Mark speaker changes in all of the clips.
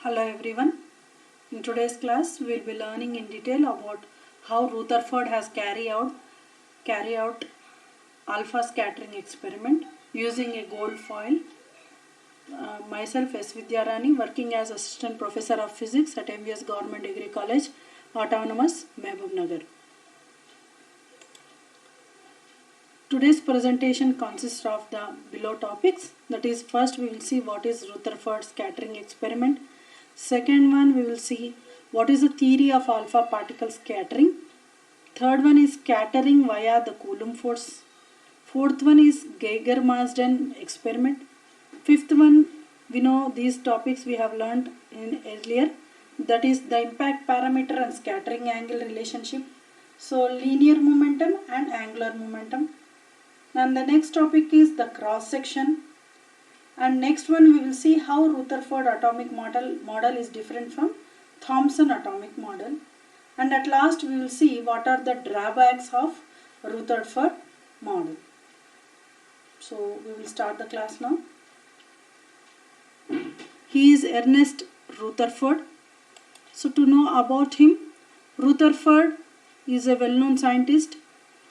Speaker 1: Hello everyone. In today's class, we will be learning in detail about how Rutherford has carry out alpha scattering experiment using a gold foil. Myself, S. Vidyarani, working as Assistant Professor of Physics at MVS Government Degree College, Autonomous, Mehboob Nagar. Today's presentation consists of the below topics. That is, first we will see what is Rutherford scattering experiment. Second one, we will see what is the theory of alpha particle scattering. Third one is scattering via the Coulomb force. Fourth one is Geiger-Marsden experiment. Fifth one, we know these topics we have learned in earlier. That is the impact parameter and scattering angle relationship. So linear momentum and angular momentum. And the next topic is the cross section. And next one we will see how Rutherford atomic model is different from Thomson atomic model. And at last we will see what are the drawbacks of Rutherford model. So we will start the class now. He is Ernest Rutherford. So to know about him, Rutherford is a well-known scientist.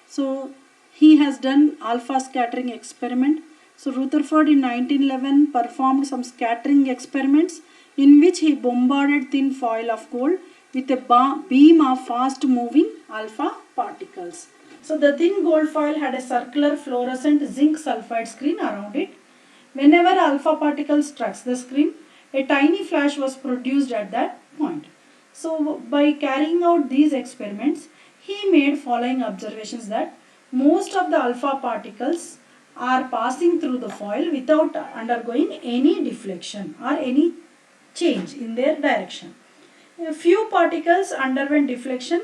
Speaker 1: So he has done alpha scattering experiment. So Rutherford in 1911 performed some scattering experiments in which he bombarded thin foil of gold with a beam of fast moving alpha particles. So the thin gold foil had a circular fluorescent zinc sulfide screen around it. Whenever alpha particle struck the screen, a tiny flash was produced at that point. So by carrying out these experiments, he made following observations that most of the alpha particles are passing through the foil without undergoing any deflection or any change in their direction. A few particles underwent deflection,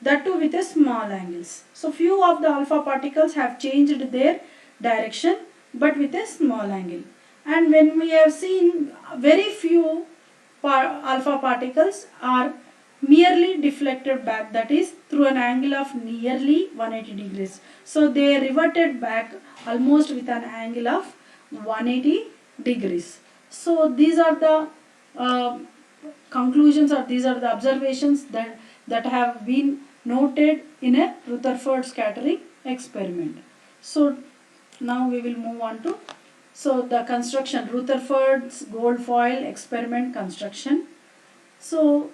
Speaker 1: that too with a small angles. So few of the alpha particles have changed their direction but with a small angle. And when we have seen very few alpha particles are merely deflected back, that is through an angle of nearly 180 degrees. So they reverted back almost with an angle of 180 degrees. So these are the conclusions, or these are the observations that have been noted in a Rutherford scattering experiment. So now we will move on to the construction, Rutherford's gold foil experiment construction. So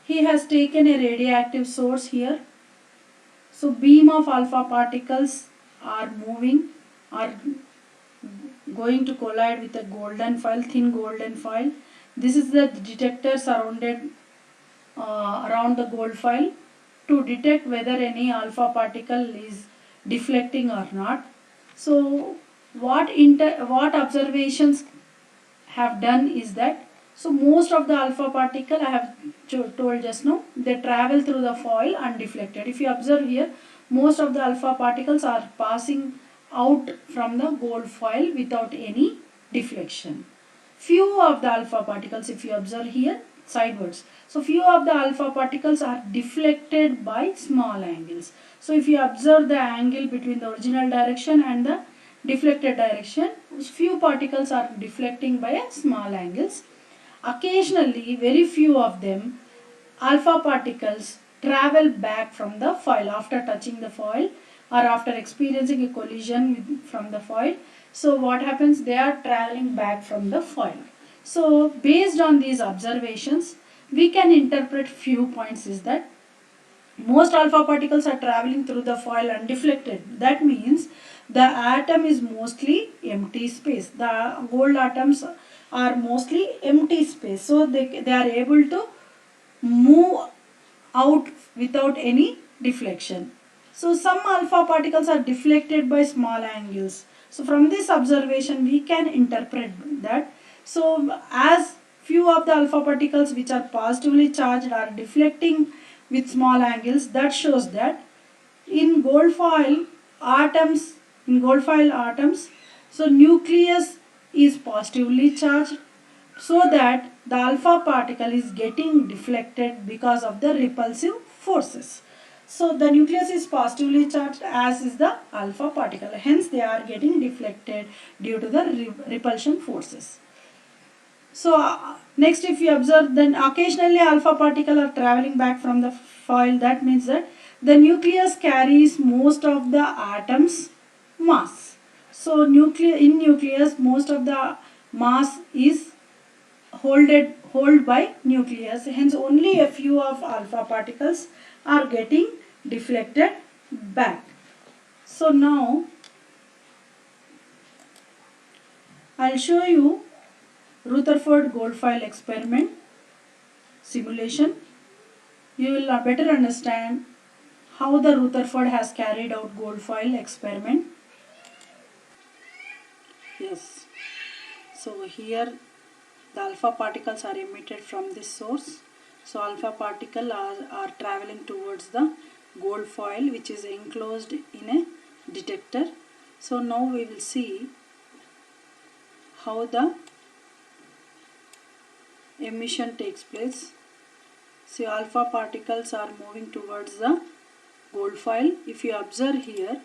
Speaker 1: he has taken a radioactive source here. So beam of alpha particles are going to collide with a golden foil, thin golden foil. This is the detector surrounded around the gold foil to detect whether any alpha particle is deflecting or not. So what observations have done is that, so most of the alpha particle, I have told just now, they travel through the foil undeflected. If you observe here, most of the alpha particles are passing out from the gold foil without any deflection. Few of the alpha particles, if you observe here, sidewards. So few of the alpha particles are deflected by small angles. So if you observe the angle between the original direction and the deflected direction, few particles are deflecting by small angles. Occasionally, very few of them, alpha particles travel back from the foil after touching the foil or after experiencing a collision from the foil. So what happens? They are traveling back from the foil. So based on these observations, we can interpret few points is that most alpha particles are traveling through the foil undeflected. That means the atom is mostly empty space. The gold atoms are mostly empty space. So they are able to move out without any deflection. So some alpha particles are deflected by small angles. So from this observation we can interpret that. So as few of the alpha particles which are positively charged are deflecting with small angles, that shows that in gold foil atoms, so nucleus is positively charged, so that the alpha particle is getting deflected because of the repulsive forces. So the nucleus is positively charged, as is the alpha particle. Hence they are getting deflected due to the repulsion forces. So Next, if you observe, then occasionally alpha particles are traveling back from the foil. That means that the nucleus carries most of the atom's mass. So in nucleus, most of the mass is held by nucleus. Hence, only a few of alpha particles are getting deflected back. So now I'll show you Rutherford Goldfile experiment simulation. You will better understand how the Rutherford has carried out Goldfile experiment. Yes. So here the alpha particles are emitted from this source. So alpha particles are traveling towards the gold foil, which is enclosed in a detector. So now we will see how the emission takes place. See, alpha particles are moving towards the gold foil. If you observe here,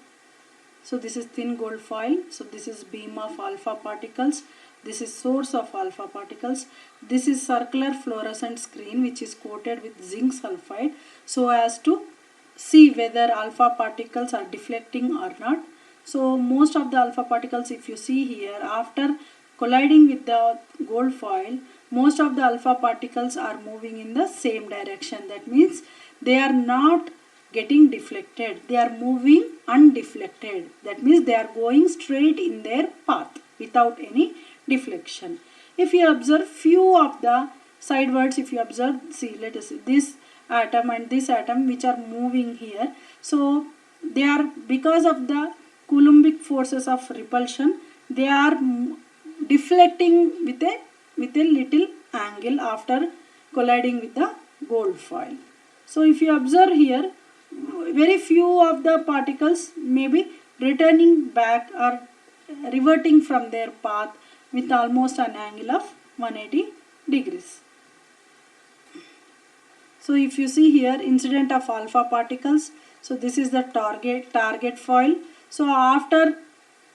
Speaker 1: so this is thin gold foil. So this is beam of alpha particles. This is source of alpha particles. This is circular fluorescent screen which is coated with zinc sulfide so as to see whether alpha particles are deflecting or not. So most of the alpha particles, if you see here, after colliding with the gold foil, most of the alpha particles are moving in the same direction. That means they are not getting deflected. They are moving undeflected. That means they are going straight in their path without any deflection. If you observe few of the sidewards, if you observe, see, let us see this atom and this atom which are moving here. So they are, because of the Coulombic forces of repulsion, they are deflecting with a little angle after colliding with the gold foil. So if you observe here, very few of the particles may be returning back or reverting from their path with almost an angle of 180 degrees. So if you see here, incident of alpha particles, so this is the target foil. So after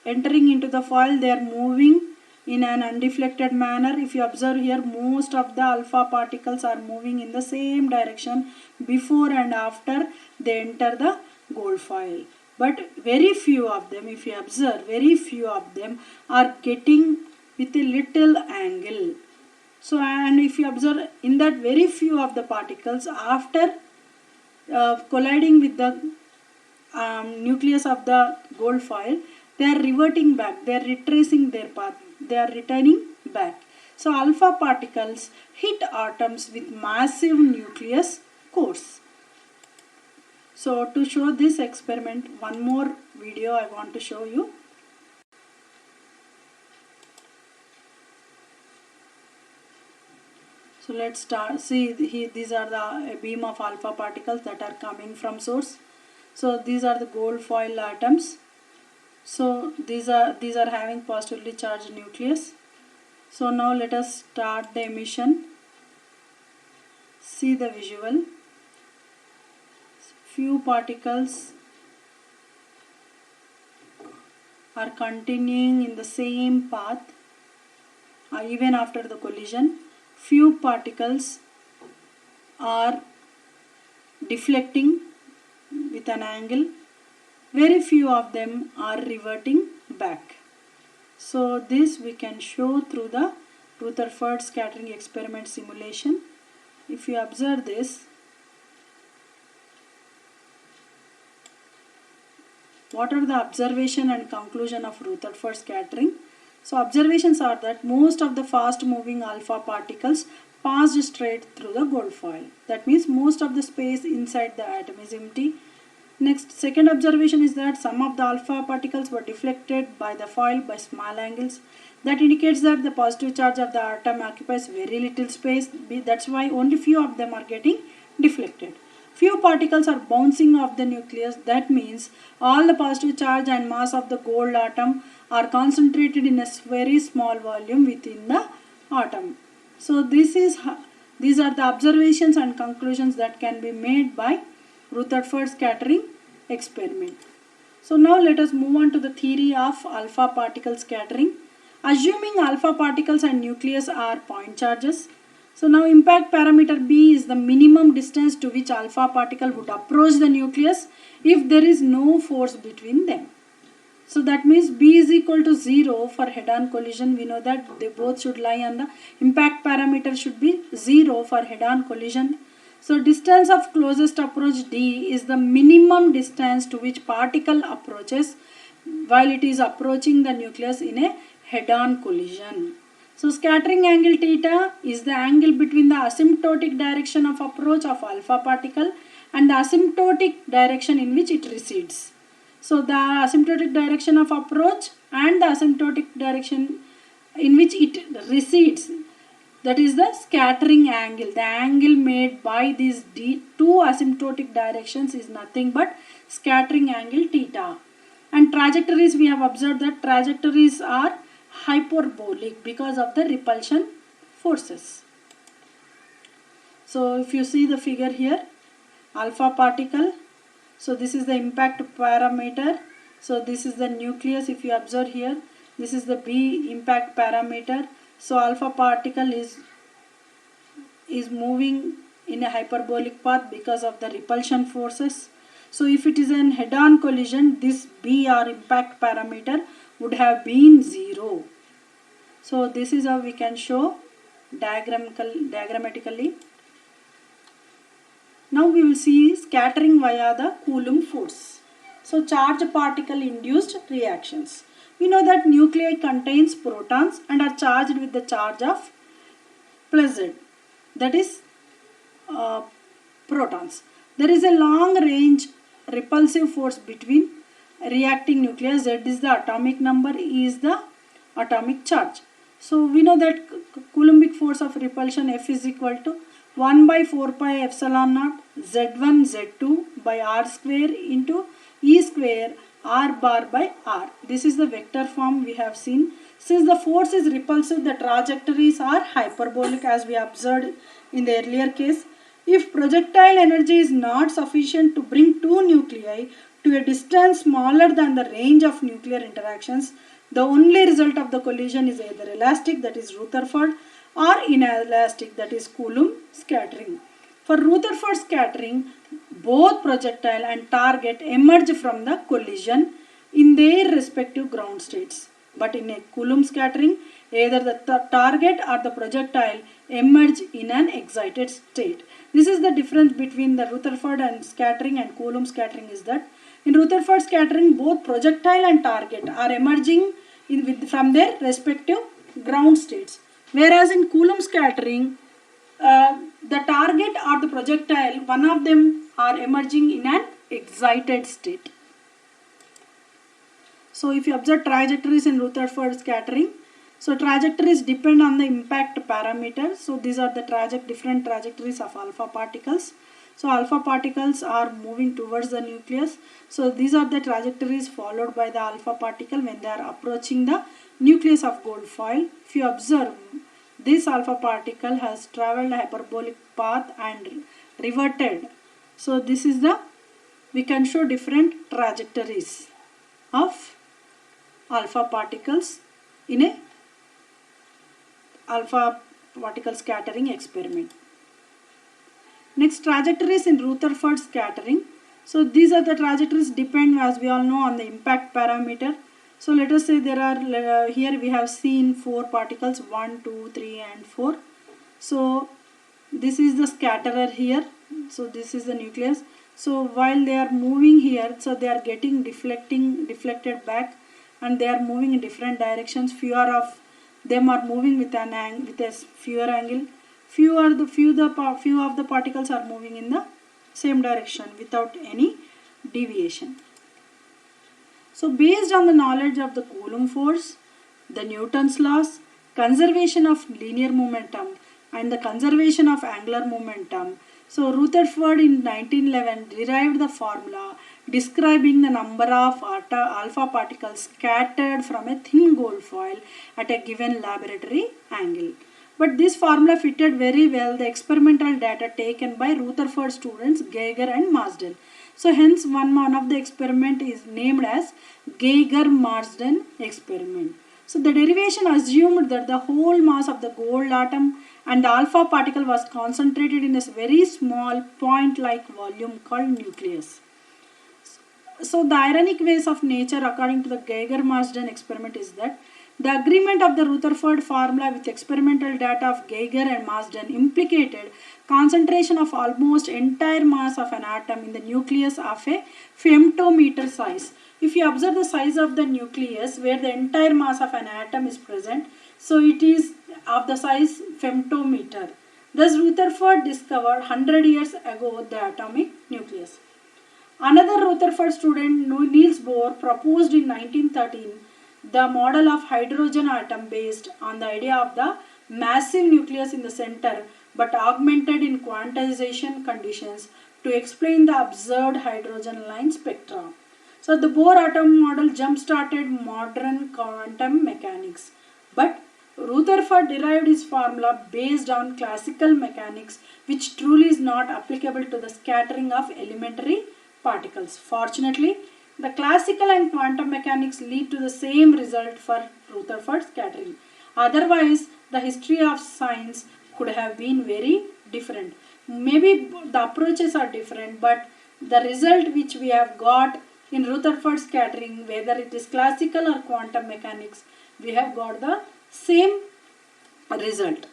Speaker 1: entering into the foil, they are moving in an undeflected manner. If you observe here, most of the alpha particles are moving in the same direction before and after they enter the gold foil. But very few of them, if you observe, very few of them are getting with a little angle. So, and if you observe, in that very few of the particles, after colliding with the nucleus of the gold foil, they are reverting back, they are retracing their path, they are returning back. So alpha particles hit atoms with massive nucleus cores. So to show this experiment, one more video I want to show you. So let's start. See here, these are the beam of alpha particles that are coming from source. So these are the gold foil atoms. So these are having positively charged nucleus. So now let us start the emission. See the visual. Few particles are continuing in the same path even after the collision. Few particles are deflecting with an angle. Very few of them are reverting back. So this we can show through the Rutherford scattering experiment simulation. If you observe this, what are the observation and conclusion of Rutherford scattering? So observations are that most of the fast moving alpha particles passed straight through the gold foil. That means most of the space inside the atom is empty. Next, second observation is that some of the alpha particles were deflected by the foil by small angles. That indicates that the positive charge of the atom occupies very little space. That's why only few of them are getting deflected. Few particles are bouncing off the nucleus. That means all the positive charge and mass of the gold atom are concentrated in a very small volume within the atom. So these are the observations and conclusions that can be made by Rutherford scattering experiment. So now let us move on to the theory of alpha particle scattering. Assuming alpha particles and nucleus are point charges, So now impact parameter B is the minimum distance to which alpha particle would approach the nucleus if there is no force between them. So that means B is equal to 0 for head-on collision. We know that they both should lie on the impact parameter should be 0 for head-on collision. So distance of closest approach D is the minimum distance to which particle approaches while it is approaching the nucleus in a head-on collision. So scattering angle theta is the angle between the asymptotic direction of approach of alpha particle and the asymptotic direction in which it recedes. So the asymptotic direction of approach and the asymptotic direction in which it recedes, that is the scattering angle. The angle made by these two asymptotic directions is nothing but scattering angle theta. And trajectories, we have observed that trajectories are hyperbolic because of the repulsion forces. So if you see the figure here, alpha particle, so this is the impact parameter, so this is the nucleus. If you observe here, this is the B impact parameter. So alpha particle is moving in a hyperbolic path because of the repulsion forces. So if it is an head-on collision, this B or impact parameter would have been 0. So this is how we can show diagrammatically. Now we will see scattering via the Coulomb force. So charge particle induced reactions. We know that nuclei contains protons and are charged with the charge of plus Z, that is protons. There is a long range repulsive force between reacting nuclei. Z is the atomic number, E is the atomic charge. So we know that Coulombic force of repulsion F is equal to 1 by 4 pi epsilon naught Z1 Z2 by R square into E square R bar by R. This is the vector form we have seen. Since the force is repulsive, the trajectories are hyperbolic as we observed in the earlier case. If projectile energy is not sufficient to bring two nuclei to a distance smaller than the range of nuclear interactions, the only result of the collision is either elastic, that is Rutherford, or inelastic, that is Coulomb scattering. For Rutherford scattering, both projectile and target emerge from the collision in their respective ground states. But in a Coulomb scattering, either the target or the projectile emerge in an excited state. This is the difference between the Rutherford and scattering and Coulomb scattering, is that in Rutherford scattering, both projectile and target are emerging from their respective ground states. Whereas in Coulomb scattering, the target or the projectile, one of them are emerging in an excited state. So if you observe trajectories in Rutherford scattering, so trajectories depend on the impact parameter. So these are the different trajectories of alpha particles. So alpha particles are moving towards the nucleus. So these are the trajectories followed by the alpha particle when they are approaching the nucleus of gold foil. If you observe, this alpha particle has traveled a hyperbolic path and reverted. So this is we can show different trajectories of alpha particles in a alpha particle scattering experiment. Next, trajectories in Rutherford scattering. So these are the trajectories depend, as we all know, on the impact parameter. So let us say there are, here we have seen 4 particles, 1, 2, 3 and 4. So this is the scatterer here. So this is the nucleus. So while they are moving here, so they are getting deflected back, and they are moving in different directions. Fewer of them are moving with a fewer angle. Few of the particles are moving in the same direction without any deviation. So based on the knowledge of the Coulomb force, the Newton's laws, conservation of linear momentum and the conservation of angular momentum, so Rutherford in 1911 derived the formula describing the number of alpha particles scattered from a thin gold foil at a given laboratory angle. But this formula fitted very well the experimental data taken by Rutherford students Geiger and Marsden. So hence one of the experiment is named as Geiger-Marsden experiment. So the derivation assumed that the whole mass of the gold atom and the alpha particle was concentrated in a very small point-like volume called nucleus. So the ironic ways of nature according to the Geiger-Marsden experiment is that the agreement of the Rutherford formula with experimental data of Geiger and Marsden implicated concentration of almost entire mass of an atom in the nucleus of a femtometer size. If you observe the size of the nucleus where the entire mass of an atom is present, so it is of the size femtometer. Thus Rutherford discovered 100 years ago the atomic nucleus. Another Rutherford student, Niels Bohr, proposed in 1913 the model of hydrogen atom based on the idea of the massive nucleus in the center but augmented in quantization conditions to explain the observed hydrogen line spectra. So the Bohr atom model jump-started modern quantum mechanics. But Rutherford derived his formula based on classical mechanics, which truly is not applicable to the scattering of elementary particles. Fortunately, the classical and quantum mechanics lead to the same result for Rutherford scattering. Otherwise, the history of science could have been very different. Maybe the approaches are different, but the result which we have got in Rutherford scattering, whether it is classical or quantum mechanics, we have got the same result.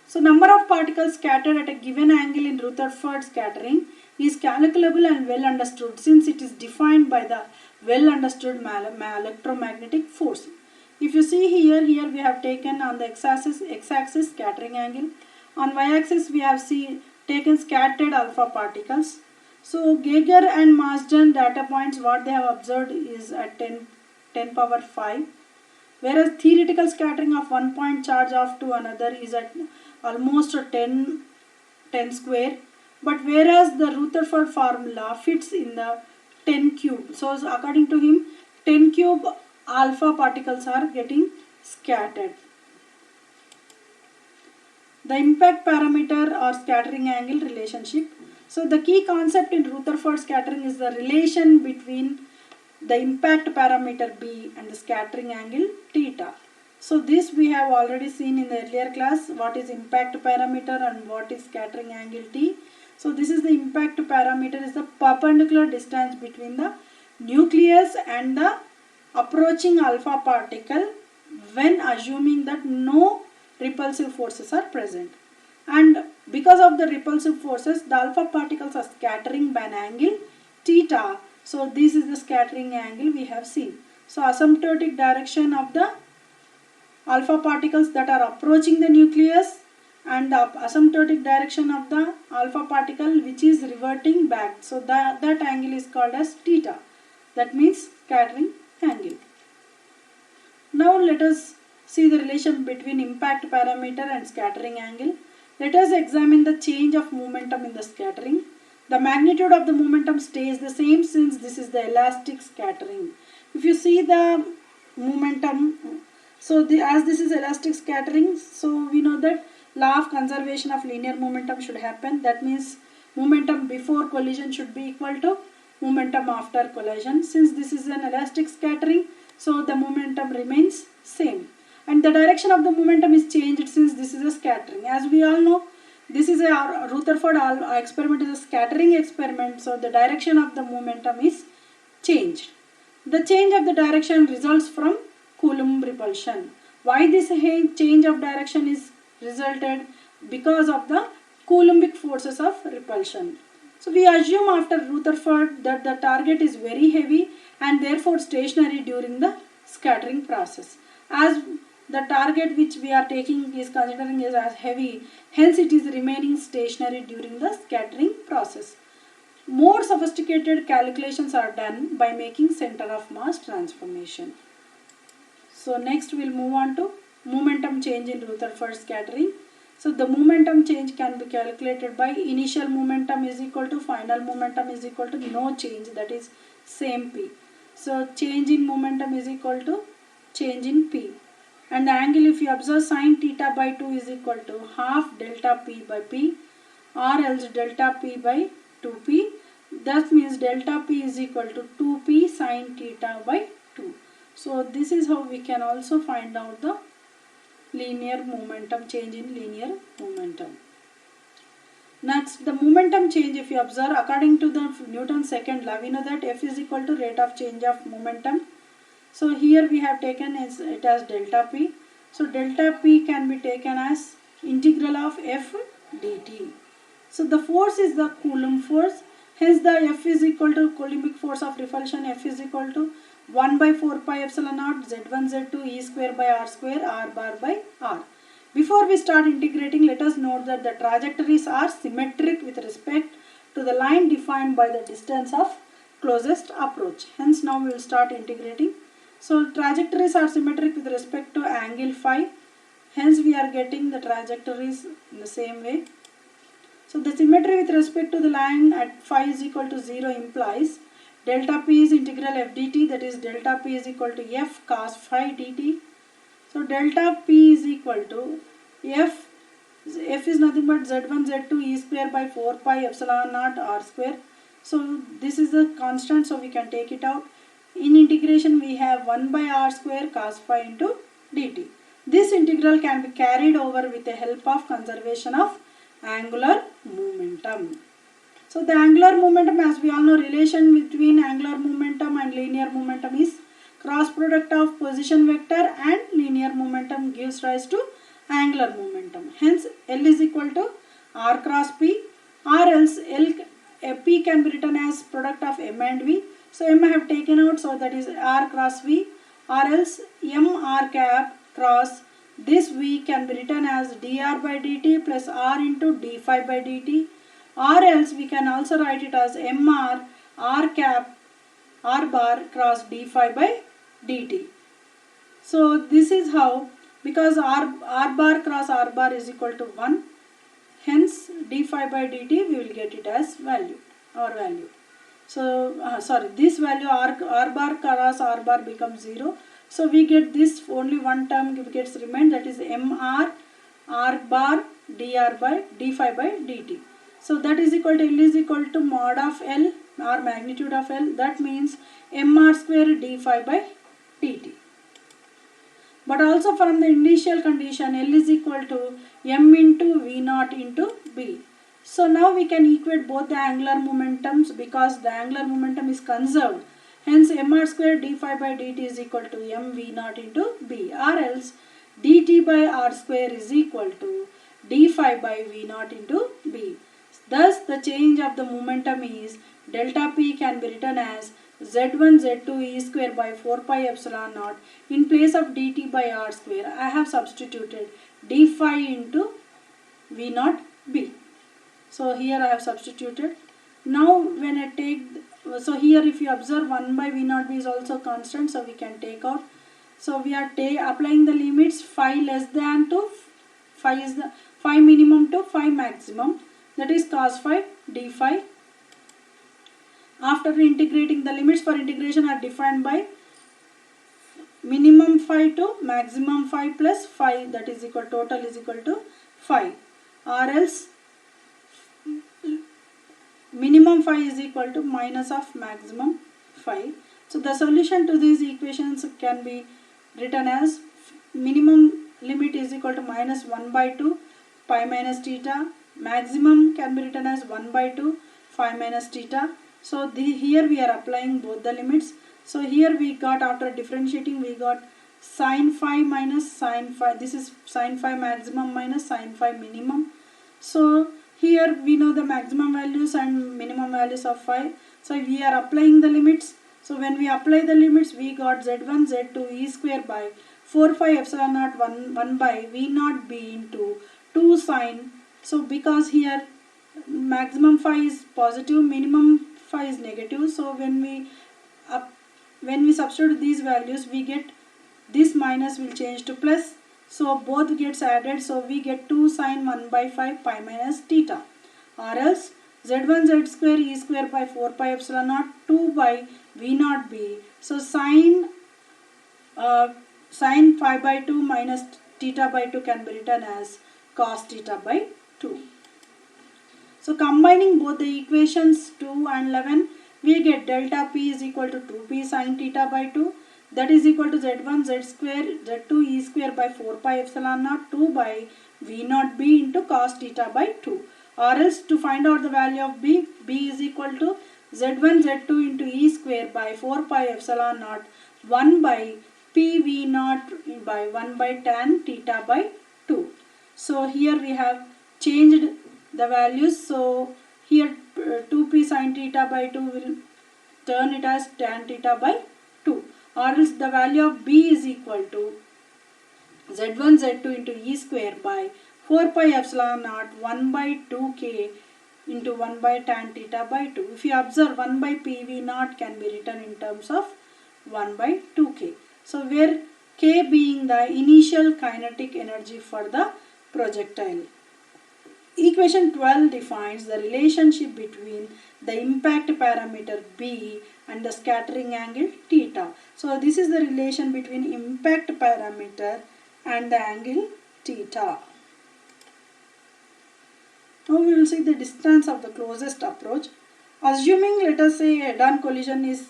Speaker 1: So number of particles scattered at a given angle in Rutherford scattering is calculable and well understood since it is defined by the well understood electromagnetic force. If you see here we have taken on the x-axis scattering angle, on y-axis we have taken scattered alpha particles. So Geiger and Marsden data points, what they have observed is at 10 power 5, whereas theoretical scattering of one point charge off to another is at almost 10 square. But whereas the Rutherford formula fits in the 10 cube. So according to him, 10 cube alpha particles are getting scattered. The impact parameter or scattering angle relationship. So the key concept in Rutherford scattering is the relation between the impact parameter B and the scattering angle theta. So this we have already seen in the earlier class, what is impact parameter and what is scattering angle T. So this is the impact parameter, is the perpendicular distance between the nucleus and the approaching alpha particle when assuming that no repulsive forces are present. And because of the repulsive forces, the alpha particles are scattering by an angle theta. So this is the scattering angle we have seen. So asymptotic direction of the alpha particles that are approaching the nucleus and the asymptotic direction of the alpha particle which is reverting back. So that angle is called as theta. That means scattering angle. Now let us see the relation between impact parameter and scattering angle. Let us examine the change of momentum in the scattering. The magnitude of the momentum stays the same since this is the elastic scattering. If you see the momentum, so as this is elastic scattering, so we know that law of conservation of linear momentum should happen. That means momentum before collision should be equal to momentum after collision. Since this is an elastic scattering, so the momentum remains same. And the direction of the momentum is changed since this is a scattering. As we all know, this is a Rutherford experiment is a scattering experiment. So the direction of the momentum is changed. The change of the direction results from Coulomb repulsion. Why this change of direction is resulted? Because of the Coulombic forces of repulsion. So we assume after Rutherford that the target is very heavy and therefore stationary during the scattering process. As the target which we are taking is considering as heavy, hence it is remaining stationary during the scattering process. More sophisticated calculations are done by making center of mass transformation. So next we will move on to momentum change in Rutherford scattering. So the momentum change can be calculated by initial momentum is equal to final momentum is equal to no change, that is same P. So change in momentum is equal to change in P. And the angle, if you observe, sin theta by 2 is equal to half delta P by P or else delta P by 2P. That means delta P is equal to 2P sin theta by 2. So this is how we can also find out the linear momentum, change in linear momentum. Next, the momentum change, if you observe, according to the Newton's second law, we know that F is equal to rate of change of momentum. So here we have taken it as delta P. So delta P can be taken as integral of F dt. So the force is the Coulomb force. Hence the F is equal to Coulombic force of repulsion. F is equal to 1 by 4 pi epsilon naught Z1 Z2 E square by R square R bar by R. Before we start integrating, let us note that the trajectories are symmetric with respect to the line defined by the distance of closest approach. Hence now we will start integrating. So trajectories are symmetric with respect to angle phi. Hence we are getting the trajectories in the same way. So the symmetry with respect to the line at phi is equal to 0 implies delta P is integral f dt, that is delta P is equal to f cos phi dt. So delta P is equal to f is nothing but Z1 Z2 E square by 4 pi epsilon naught R square. So this is the constant, so we can take it out. In integration we have 1 by R square cos phi into dt. This integral can be carried over with the help of conservation of angular momentum. So the angular momentum, as we all know, relation between angular momentum and linear momentum is cross product of position vector and linear momentum gives rise to angular momentum. Hence L is equal to R cross P, or else P can be written as product of M and V. So M I have taken out, so that is R cross V, or else M R cap cross this V can be written as dr by dt plus R into d phi by dt, or else we can also write it as mr r cap r bar cross d phi by dt. So this is how, because r bar cross r bar is equal to 1, hence d phi by dt we will get it as value, our value. So this value r bar cross r bar becomes 0. So we get this, only one term gets remained, that is mr r bar dr by d phi by dt. So that is equal to L is equal to mod of L or magnitude of L, that means mr square d phi by dt. But also from the initial condition L is equal to m into v naught into b. So now we can equate both the angular momentums because the angular momentum is conserved. Hence mr square d phi by dt is equal to m v naught into b, or else dt by r square is equal to d phi by v naught into b. Thus the change of the momentum is delta P can be written as Z1 Z2 E square by 4 pi epsilon naught. In place of dt by r square, I have substituted d phi into v naught b. So here I have substituted. Now when I take, so here if you observe 1 by v naught b is also constant, so we can take out. So we are applying the limits phi less than to phi is the phi minimum to phi maximum, that is cos phi d phi. After integrating, the limits for integration are defined by minimum phi to maximum phi plus phi, that is equal, total is equal to phi, or else minimum phi is equal to minus of maximum phi. So the solution to these equations can be written as minimum limit is equal to minus 1 by 2 pi minus theta, maximum can be written as 1 by 2 phi minus theta. So here we are applying both the limits. So here we got, after differentiating, we got sin phi minus sin phi, this is sin phi maximum minus sin phi minimum. So here we know the maximum values and minimum values of phi. So we are applying the limits. So when we apply the limits, we got Z1 Z2 E square by 4 pi epsilon naught 1 by v naught b into 2 sin. So because here maximum phi is positive, minimum phi is negative. So when we substitute these values, we get this minus will change to plus. So both gets added. So we get 2 sin 1 by 5 pi minus theta, or else Z1 Z square E square by 4 pi epsilon naught 2 by v naught b. So sin phi by 2 minus theta by 2 can be written as cos theta by 2. So combining both the equations 2 and 11, we get delta P is equal to 2p sin theta by 2. that is equal to z1 z square z2 e square by 4 pi epsilon naught 2 by v naught b into cos theta by 2. Or else to find out the value of b, b is equal to z1 z2 into e square by 4 pi epsilon naught 1 by p v naught by 1 by tan theta by 2. So here we have changed the values. So here 2p sin theta by 2 will turn it as tan theta by 2. Or else the value of b is equal to z1 z2 into e square by 4 pi epsilon naught 1 by 2k into 1 by tan theta by 2. If you observe, 1 by pv naught can be written in terms of 1 by 2k. So where k being the initial kinetic energy for the projectile. Equation 12 defines the relationship between the impact parameter b and the scattering angle theta. So this is the relation between impact parameter and the angle theta. Now we will see the distance of the closest approach. Assuming, let us say, head-on collision is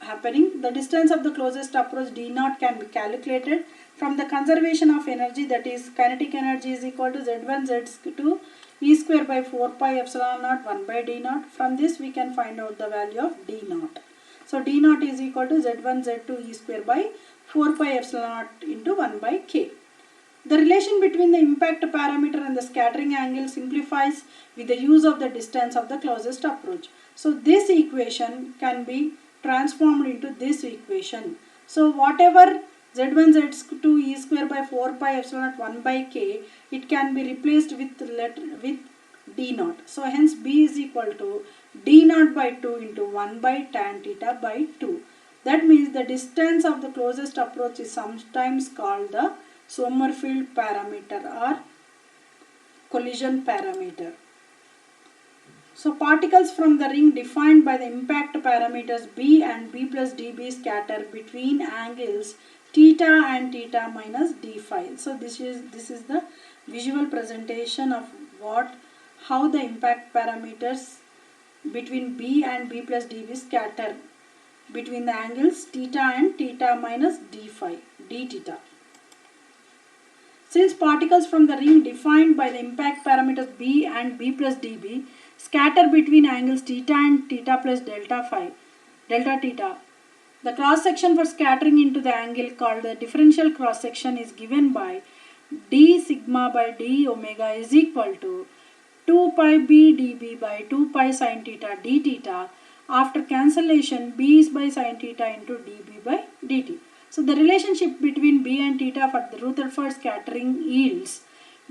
Speaker 1: happening, the distance of the closest approach d naught can be calculated from the conservation of energy, that is kinetic energy is equal to z1 z2 e square by 4 pi epsilon naught 1 by d naught. From this we can find out the value of d naught. So d naught is equal to z1 z2 e square by 4 pi epsilon naught into 1 by k. The relation between the impact parameter and the scattering angle simplifies with the use of the distance of the closest approach. So this equation can be transformed into this equation. So whatever z1 z2 e square by 4 pi epsilon naught 1 by k, it can be replaced with d naught. So hence b is equal to d naught by 2 into 1 by tan theta by 2. That means the distance of the closest approach is sometimes called the Sommerfeld parameter or collision parameter. So particles from the ring defined by the impact parameters b and b plus db scatter between angles theta and theta minus d phi. So this is the visual presentation of how the impact parameters between b and b plus db scatter between the angles theta and theta minus d phi, d theta. Since particles from the ring defined by the impact parameters b and b plus db scatter between angles theta and theta plus delta theta, the cross section for scattering into the angle called the differential cross section is given by d sigma by d omega is equal to 2 pi b db by 2 pi sin theta d theta. After cancellation, b is by sin theta into db by dt. So the relationship between b and theta for the Rutherford scattering yields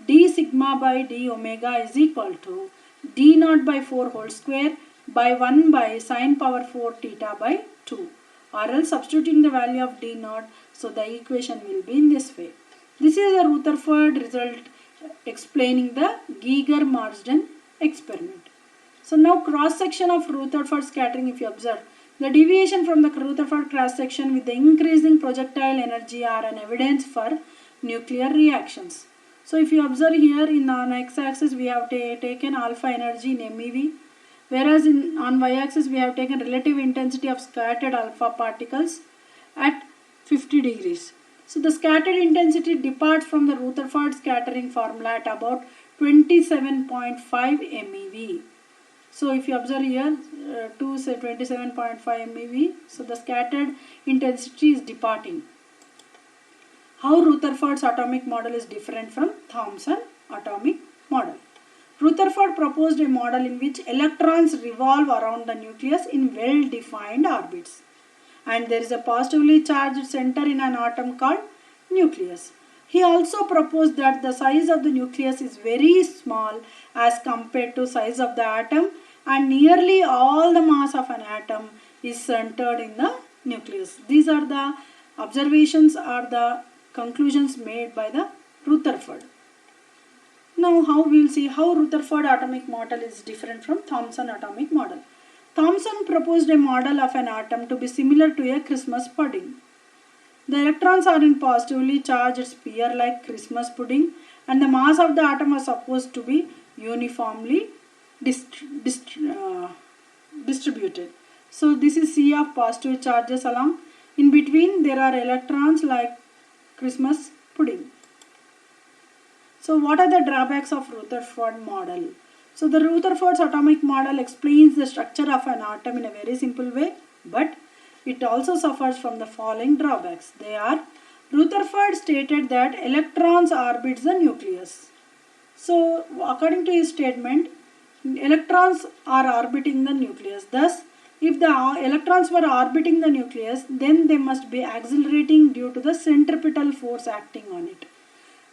Speaker 1: d sigma by d omega is equal to d naught by 4 whole square by 1 by sin power 4 theta by 2. Or else substituting the value of d naught, so the equation will be in this way. This is a Rutherford result explaining the Geiger-Marsden experiment. So now cross section of Rutherford scattering, if you observe, the deviation from the Rutherford cross section with the increasing projectile energy are an evidence for nuclear reactions. So if you observe here on x-axis we have taken alpha energy in MeV, whereas on y-axis we have taken relative intensity of scattered alpha particles at 50 degrees. So the scattered intensity departs from the Rutherford scattering formula at about 27.5 MeV. So if you observe here, 27.5 MeV, so the scattered intensity is departing. How Rutherford's atomic model is different from Thomson atomic model. Rutherford proposed a model in which electrons revolve around the nucleus in well-defined orbits, and there is a positively charged center in an atom called nucleus. He also proposed that the size of the nucleus is very small as compared to size of the atom, and nearly all the mass of an atom is centered in the nucleus. These are the observations or the conclusions made by the Rutherford. Now we will see how Rutherford atomic model is different from Thomson atomic model. Thomson proposed a model of an atom to be similar to a Christmas pudding. The electrons are in positively charged sphere like Christmas pudding, and the mass of the atom was supposed to be uniformly distributed. So this is C of positive charges along In between there are electrons like Christmas pudding. So what are the drawbacks of Rutherford model? So the Rutherford's atomic model explains the structure of an atom in a very simple way, but it also suffers from the following drawbacks. They are: Rutherford stated that electrons orbit the nucleus. So according to his statement, electrons are orbiting the nucleus. Thus, if the electrons were orbiting the nucleus, then they must be accelerating due to the centripetal force acting on it.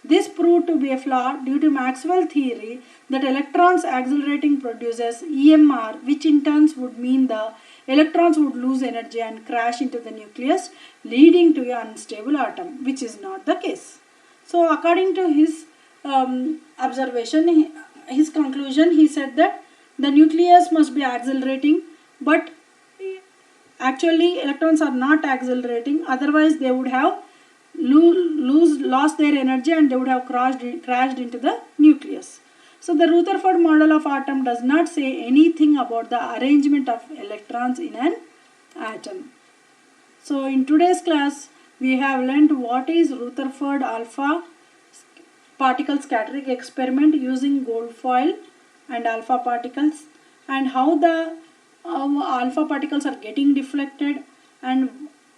Speaker 1: This proved to be a flaw due to Maxwell's theory that electrons accelerating produces EMR, which in turn would mean the electrons would lose energy and crash into the nucleus, leading to an unstable atom, which is not the case. So according to his observation, his conclusion, he said that the nucleus must be accelerating, but actually electrons are not accelerating, otherwise they would have lost their energy and they would have crashed into the nucleus. So the Rutherford model of atom does not say anything about the arrangement of electrons in an atom. So in today's class we have learned what is Rutherford alpha particle scattering experiment using gold foil and alpha particles, and how the alpha particles are getting deflected, and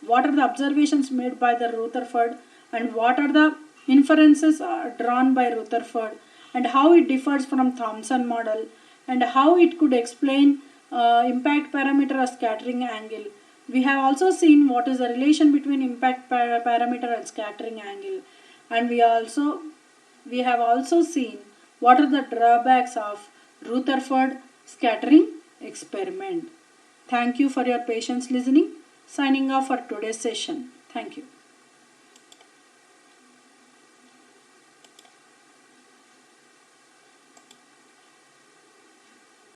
Speaker 1: what are the observations made by the Rutherford, and what are the inferences drawn by Rutherford, and how it differs from Thomson model, and how it could explain impact parameter or scattering angle. We have also seen what is the relation between impact parameter and scattering angle, and we have also seen what are the drawbacks of Rutherford scattering experiment. Thank you for your patience listening. Signing off for today's session. Thank you.